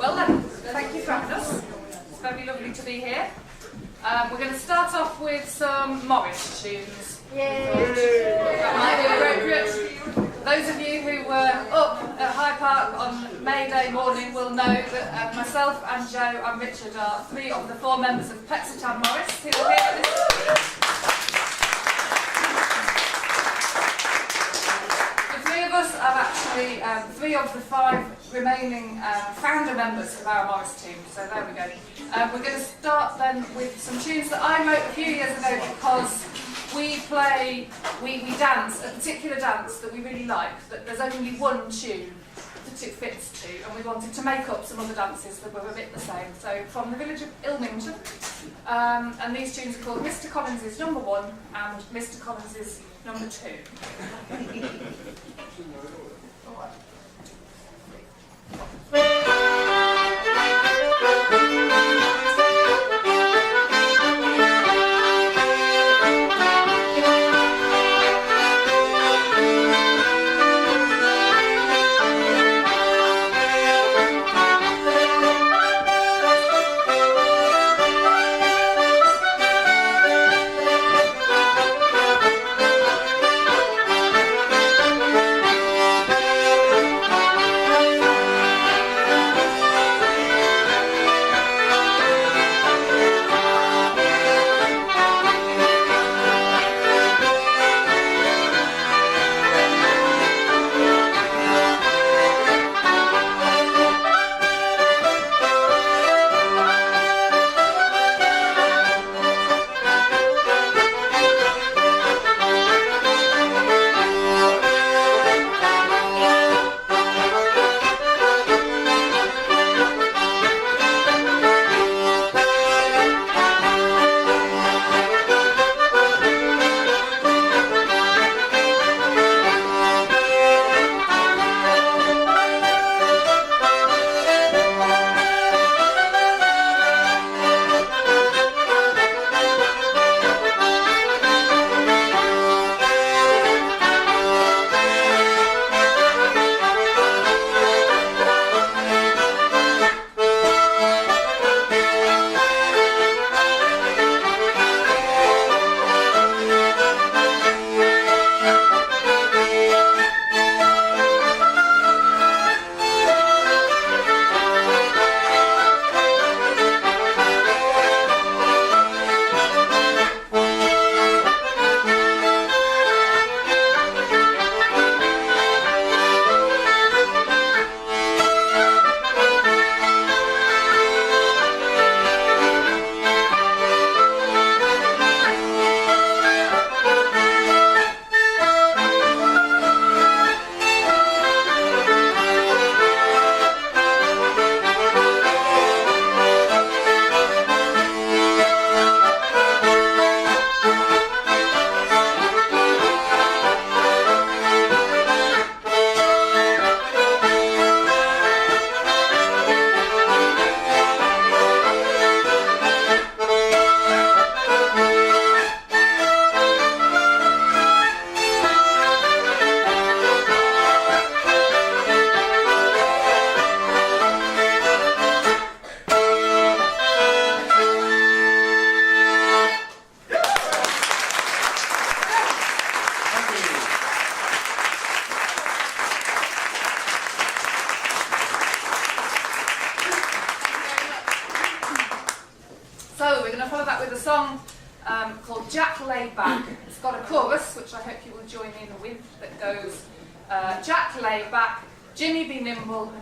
Well then, thank you for having us. It's very lovely to be here. We're going to start off with some Morris tunes. That might be appropriate. Those of you who were up at Hyde Park on May Day morning will know that myself and Jo and Richard are 3 of the 4 members of Plexitan Morris who are here this us are actually 3 of the 5 remaining founder members of our Morris team, so there we go. We're going to start then with some tunes that I wrote a few years ago because we dance a particular dance that we really like, that there's only one tune that it fits to, and we wanted to make up some other dances that were a bit the same. So from the village of Ilmington, and these tunes are called Mr. Collins's Number 1 and Mr. Collins's Number 2.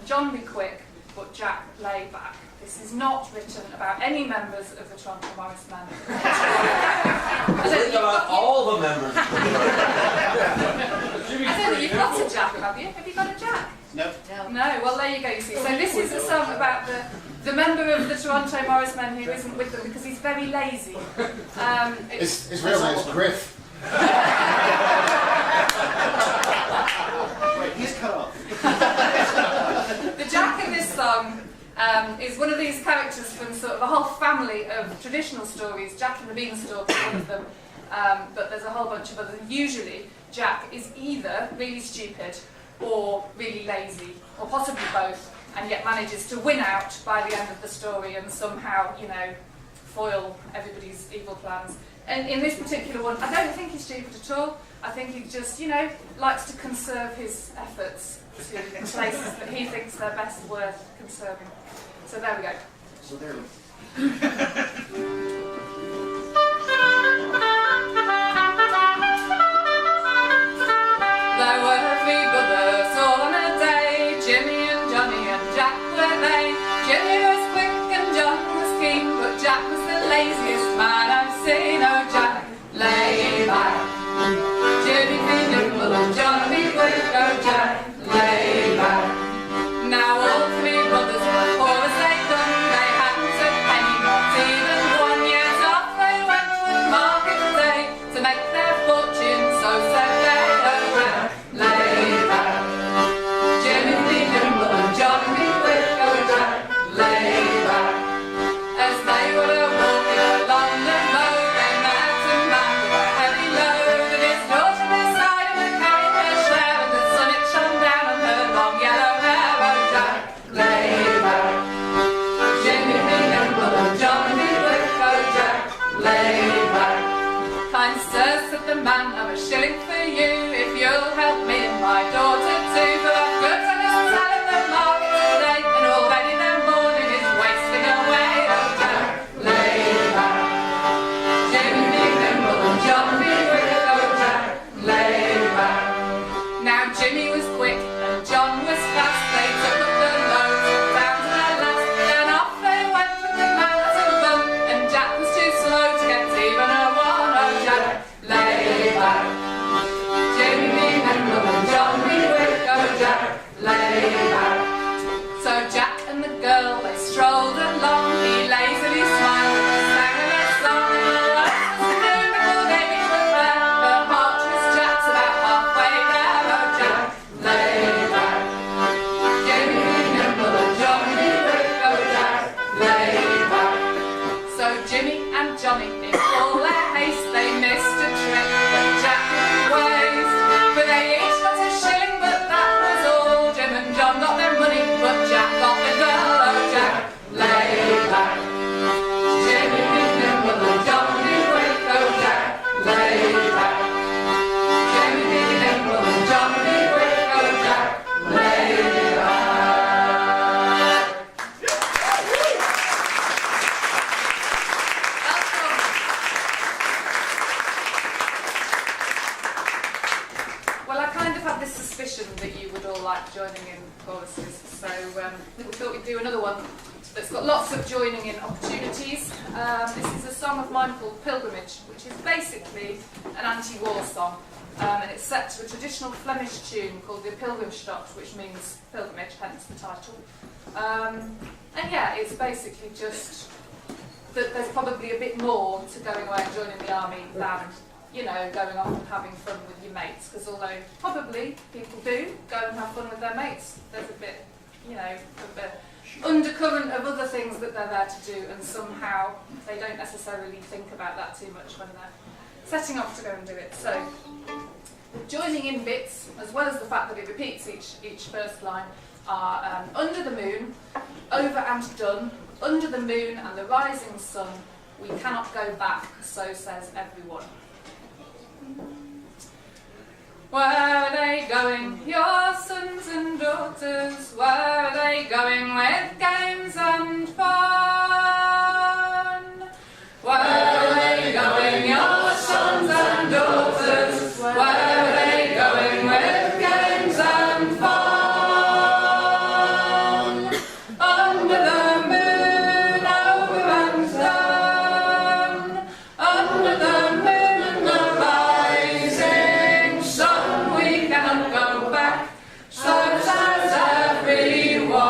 John be quick, but Jack lay back. This is not written about any members of the Toronto Morris Men. It's written about all the members. I don't think you've got a Jack, have you? Have you got a Jack? No. No, well there you go, you see. So this is a song about the member of the Toronto Morris Men who isn't with them because he's very lazy. His real name is Griff. Wait, he's cut off. The Jack in this song is one of these characters from sort of a whole family of traditional stories. Jack and the Beanstalk is one of them, but there's a whole bunch of others. Usually, Jack is either really stupid or really lazy, or possibly both. and yet manages to win out by the end of the story and somehow, you know, foil everybody's evil plans. And in this particular one, I don't think he's stupid at all. I think he just, you know, likes to conserve his efforts to places that he thinks they're best worth conserving. So there we go. So there. There were three brothers all on a day, Jimmy and Johnny and Jack were they. Jimmy was quick and John was keen, but Jack was the laziest man I've seen. Oh Jack, lay back. Jimmy be nimble and John be quick. Oh Jack, lay back. Now all three brothers were poor as they done. They hadn't a penny, not even one. Yet off they went to the market day to make their fortune. So said they. Oh Jack, lay back. Jimmy be nimble and John be quick. Oh Jack, lay back. As they were walking along the road, they met a man with a heavy load, and his daughter beside him had carried her share, and the sun it shone down on her long yellow hair. Oh Jack, lay back. Jimmy be nimble and John be quick. Oh Jack, lay back. Kind sir, said the man, I've a shilling for you if you'll help me and my daughter too. For I've goods I just sell in the market today, and already their morning is wasting away. Oh Jack, lay back. Jimmy be nimble and John be quick. Oh Jack, lay back. Now Jimmy was quick and John was fast. They took up the load down to their last. Then off they went with the man at a run, and Jack was too slow to get even a one. Oh Jack, lay back. Jimmy be nimble and John be quick. Oh Jack, lay back. So Jack and the girl, they strolled along. He lazily smiled and sang a little song. And the lights was new before they reached the fair. The Partridge Jack's about halfway there. Oh Jack, lay back. Jimmy be nimble and John be quick. Oh Jack, lay back. So Jimmy and Johnny, in all their haste, they missed a trick that Jack didn't waste. For they each got a shilling, but that was all. Jim and John got their money, but Jack got the girl. Oh Jack, lay back. Jimmy be nimble and John be quick. Oh Jack, lay back. Jimmy be nimble and John be quick. Oh Jack, lay back. Well, I kind of had this suspicion that you would all like joining in choruses, so we thought we'd do another one that's got lots of joining in opportunities. This is a song of mine called Pilgrimage, which is basically an anti-war song, and it's set to a traditional Flemish tune called the Pilgrimstocht, which means pilgrimage, hence the title. And yeah, it's basically just that there's probably a bit more to going away and joining the army than, you know, going off and having fun with your mates, because although probably people do go and have fun with their mates, there's a bit, you know, of the undercurrent of other things that they're there to do, and somehow they don't necessarily think about that too much when they're setting off to go and do it. So joining in bits, as well as the fact that it repeats each first line, are under the moon, over and done, under the moon and the rising sun, we cannot go back, so says everyone. Where are they going, your sons and daughters? Where are they going with games and fun? Where are they going, your sons and daughters? Where are they going with games and fun? Under the moon, over and done. Under the moon and the rising sun, we cannot go back, so says everyone.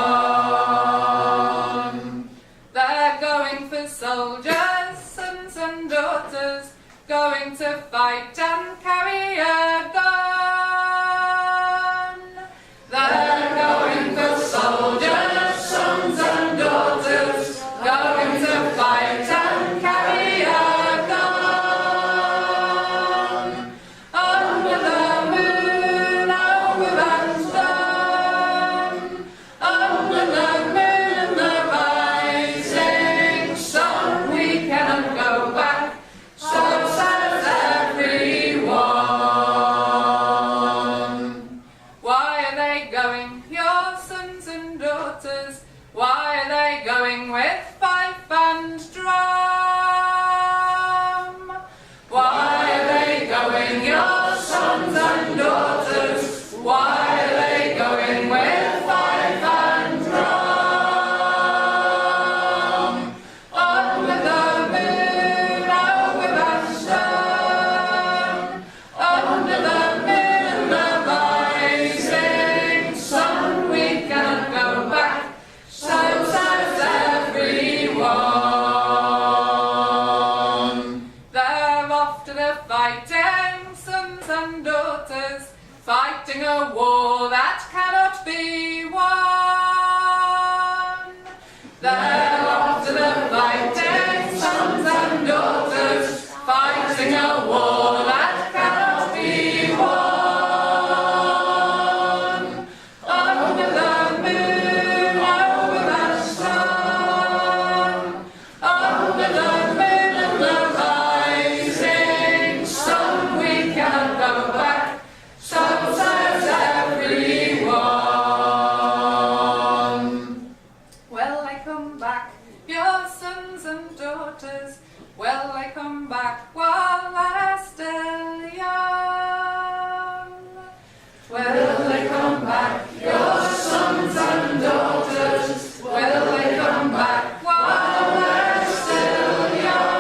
daughters? Why are they going with fife and drum? Why are they going, your sons and daughters? Why are they going with fife and drum? Under the moon, oh, with a stone. Under the moon, the rising sun, we cannot go back. So says everyone. They're off to the fighting, sons and daughters, fighting a war that cannot be won. They're off to the fighting, sons and daughters, fighting a war that cannot be won. Under the moon, over the sun. Under the moon and the rising sun, we cannot go back. So says everyone. Will they come back, your sons and daughters? Will they come back while they're still young? Will they come back, your sons and daughters? Will they come back while they're still young?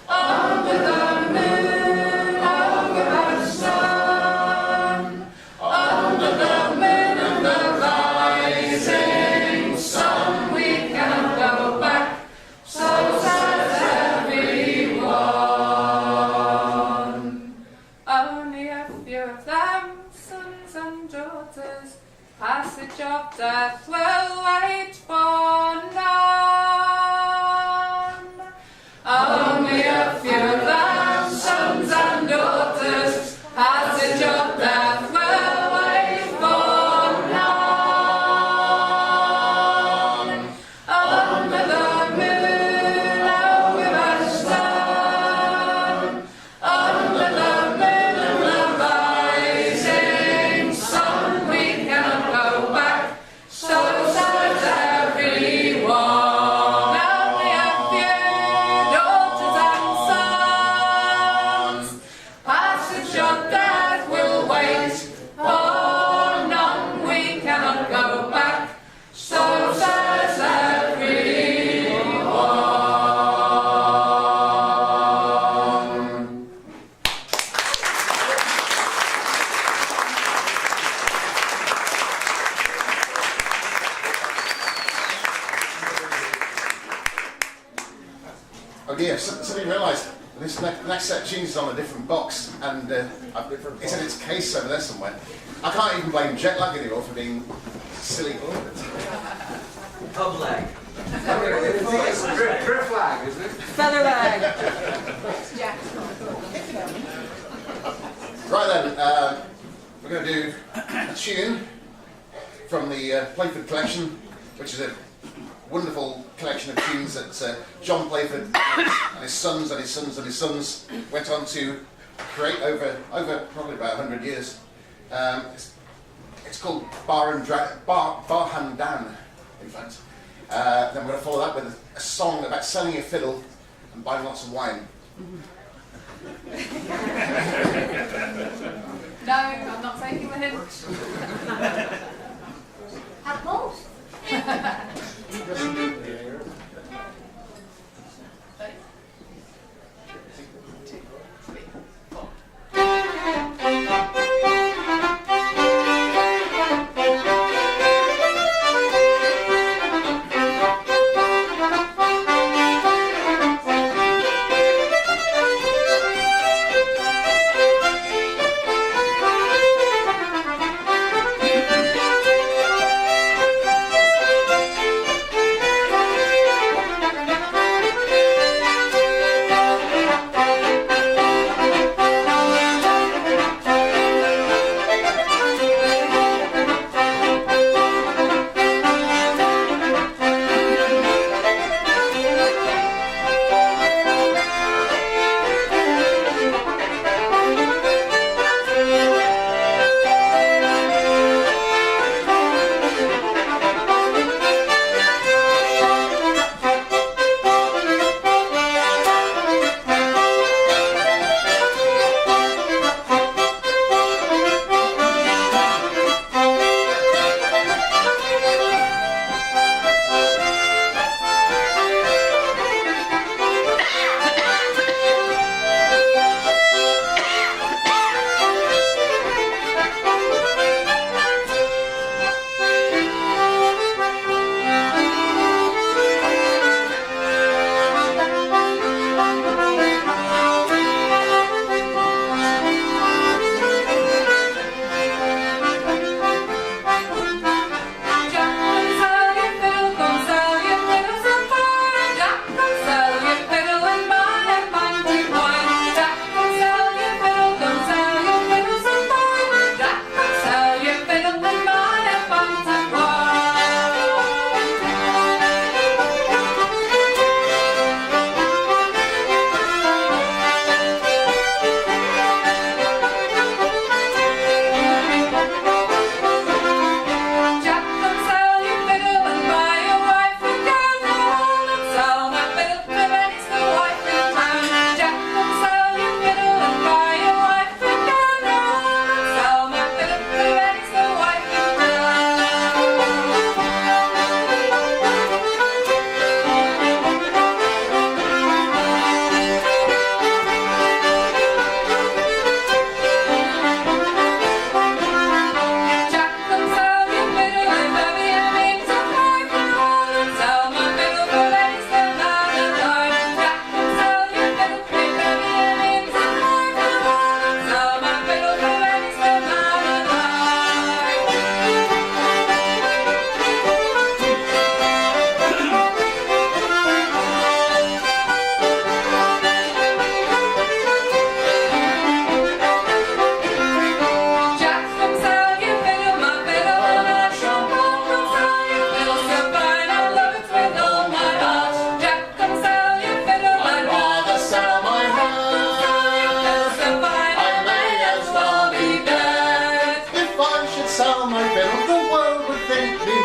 Under the moon, over the sun. Under the moon and the rising sun, we cannot go back. So says everyone. Only a few of them, sons and daughters, passage of death will wait for none. Only a few of them, sons and daughters, passage of death will wait for none. Under the moon, over the sun. Under the moon and the rising sun, we cannot go back. So says everyone. Only a few daughters and sons, passage of death will wait for none. We cannot go back. So says everyone. Oh dear, suddenly realised this next set of tunes is on a different box, and it's in its case over there somewhere. I can't even blame jet lag anymore for being silly. Pub leg. Drift lag, isn't it? Feather leg. Right then, we're going to do a tune from the Playford collection, which is a wonderful collection of tunes that John Playford and his sons and his sons and his sons went on to create over probably about 100 years. It's called Bar Hand Down, in fact. Then we're going to follow that with a song about selling your fiddle and buying lots of wine. No, I'm not taking the hint. Have both.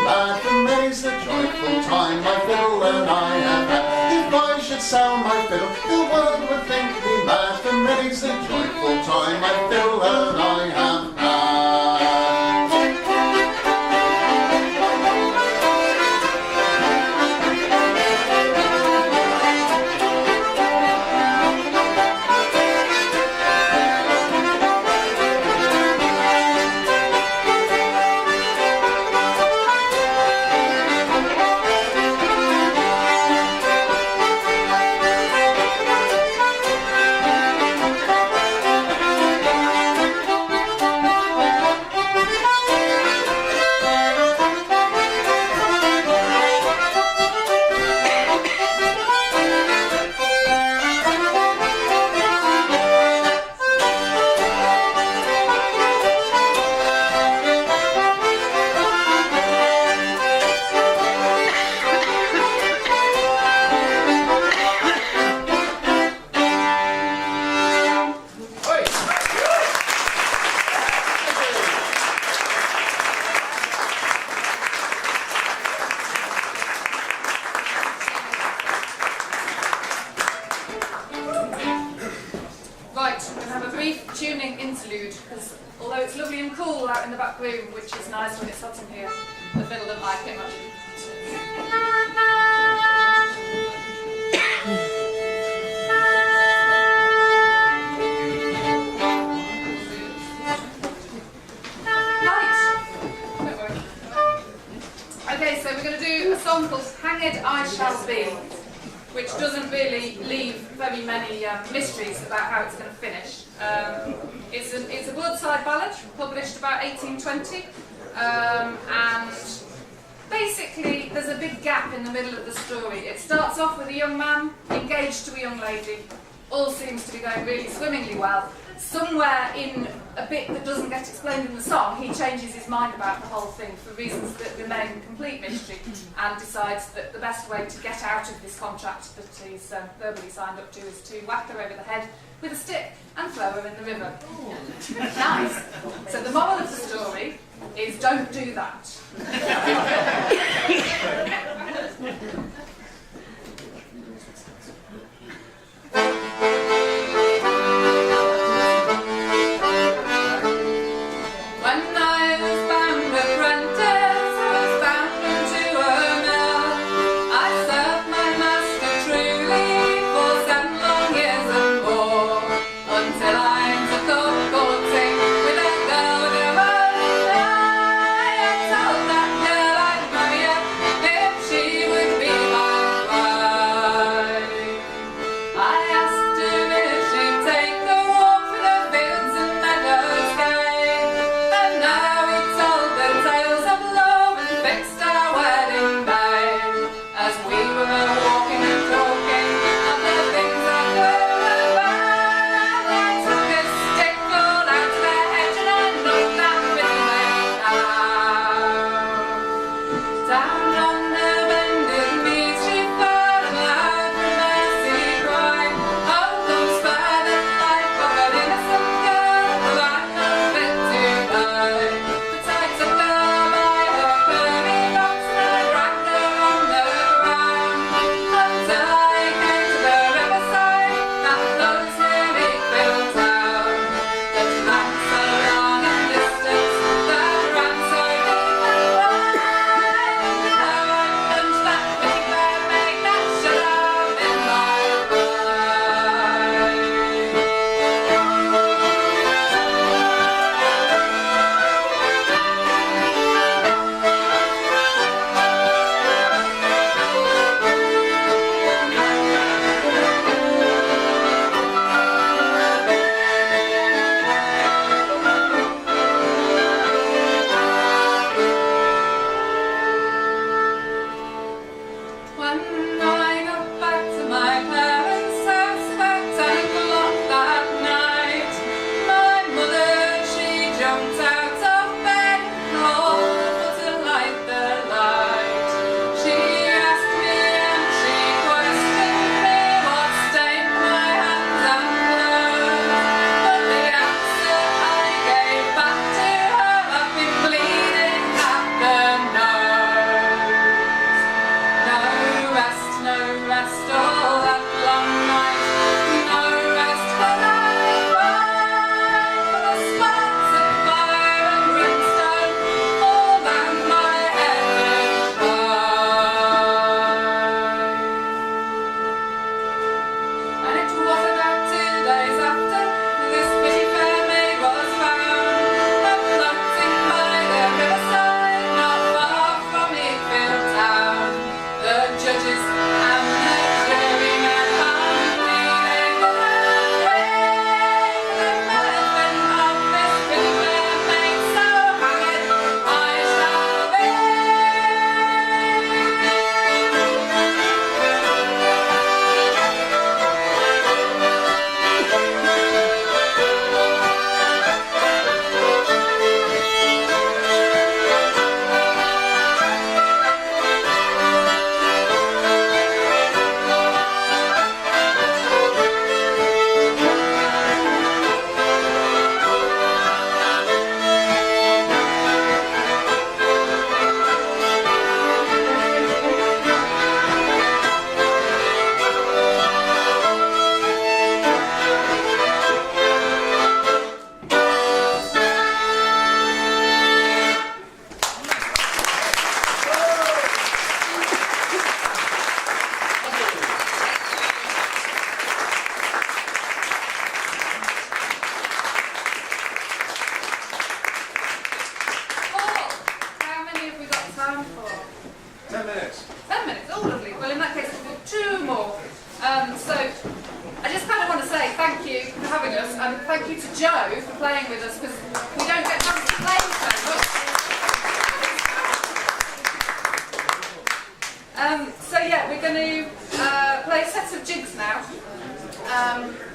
mad, for many's the joyful time my fiddle and I have had. If I should sound my fiddle, the world would think me mad, for many's the joyful time my fiddle and I have had. Right, we're going to have a brief tuning interlude, because although it's lovely and cool out in the back room, which is nice when it's hot in here, the fiddle don't like it much. Okay, so we're going to do a song called Hanged I Shall Be, which doesn't really leave very many mysteries about how it's going to finish. It's a woodside ballad, published about 1820, and basically there's a big gap in the middle of the story. It starts off with a young man engaged to a young lady. All seems to be going really swimmingly well. Somewhere in a bit that doesn't get explained in the song, he changes his mind about the whole thing for reasons that remain complete mystery, and decides that the best way to get out of this contract that he's verbally signed up to is to whack her over the head with a stick and throw her in the river. Nice. So the moral of the story is don't do that. That thank you to Joe for playing with us, because we don't get a chance to play so much. So yeah, we're going to play a set of jigs now,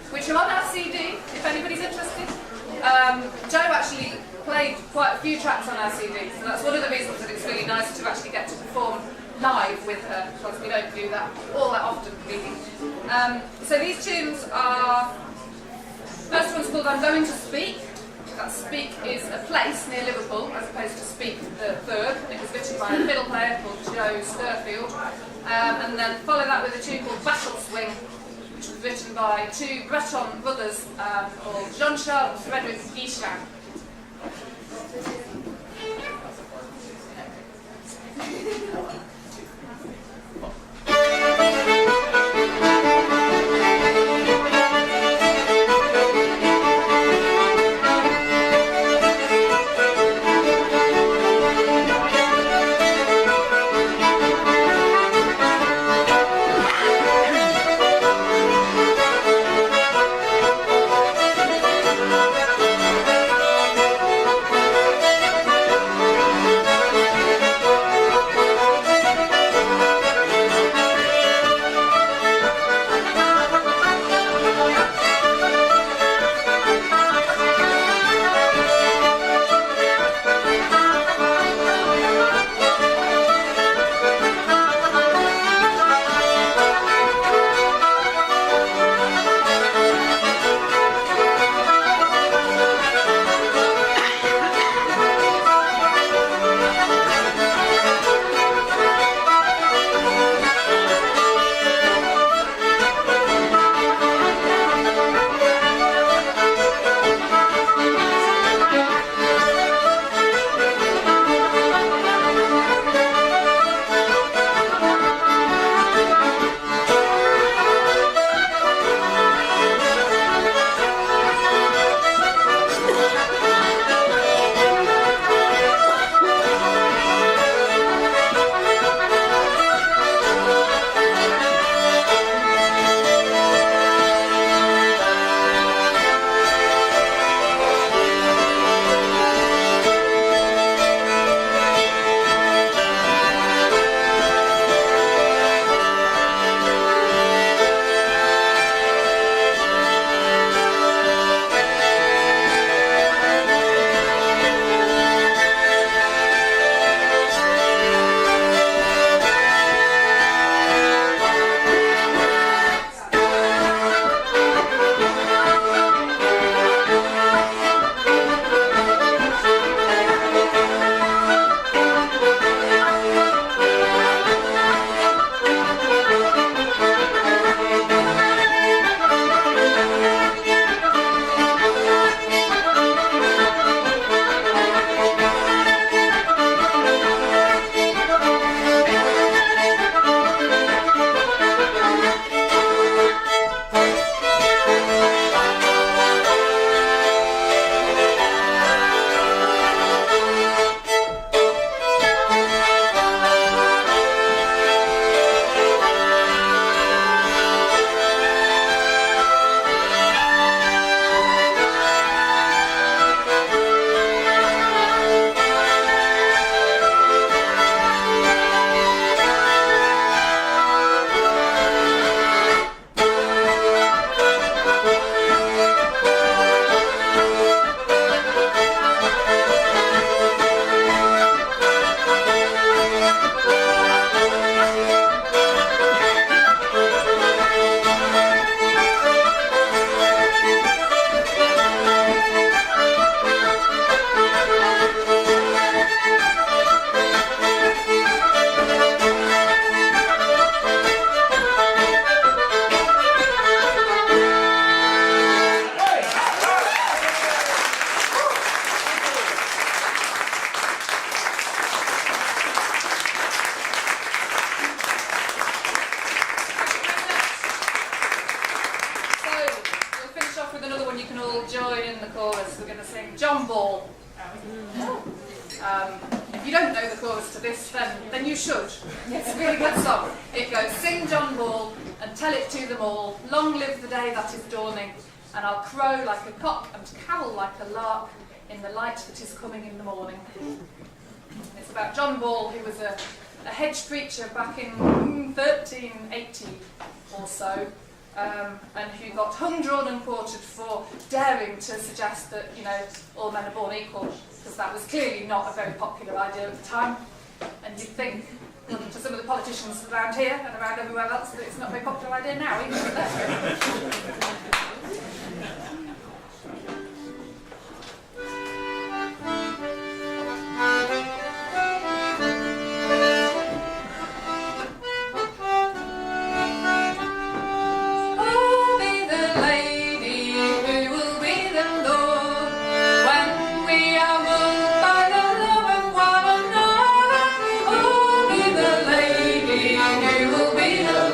which are on our CD, if anybody's interested. Joe actually played quite a few tracks on our CD, so that's one of the reasons that it's really nice to actually get to perform live with her, because we don't do that all that often, really. So these tunes are, first one's called I'm Going to Speak. That Speak is a place near Liverpool, as opposed to Speak the Third. It was written by a fiddle player called Joe Sturfield. And then follow that with a tune called Battle Swing, which was written by two Breton brothers called Jean-Charles and Frederick Guichard. If you don't know the chorus to this, then you should. It's a really good song. It goes, sing John Ball and tell it to them all. Long live the day that is dawning. And I'll crow like a cock and carol like a lark in the light that is coming in the morning. It's about John Ball, who was a hedge preacher back in 1380 or so, and who got hung, drawn and quartered for daring to suggest that, you know, all men are born equal, because that was clearly not a very popular idea at the time. And you'd think, to some of the politicians around here and around everywhere else, that it's not a very popular idea now either. Will be the